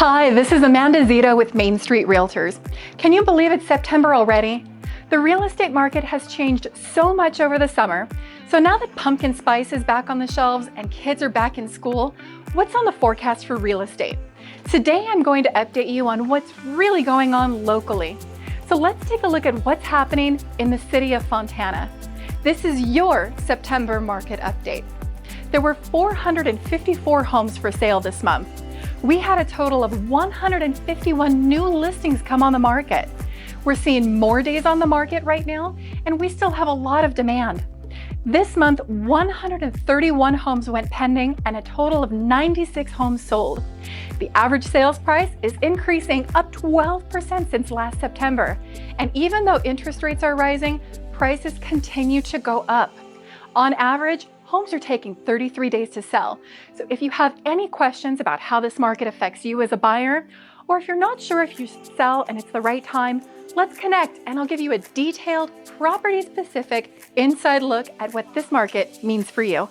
Hi, this is Amanda Zito with Main Street Realtors. Can you believe it's September already? The real estate market has changed so much over the summer. So now that pumpkin spice is back on the shelves and kids are back in school, what's on the forecast for real estate? Today I'm going to update you on what's really going on locally. So let's take a look at what's happening in the city of Fontana. This is your September market update. There were 454 homes for sale this month. We had a total of 151 new listings come on the market. We're seeing more days on the market right now, and we still have a lot of demand. This month, 131 homes went pending and a total of 96 homes sold. The average sales price is increasing up 12% since last September. And even though interest rates are rising, prices continue to go up. On average, homes are taking 33 days to sell. So if you have any questions about how this market affects you as a buyer, or if you're not sure if you sell and it's the right time, let's connect and I'll give you a detailed, property-specific, inside look at what this market means for you.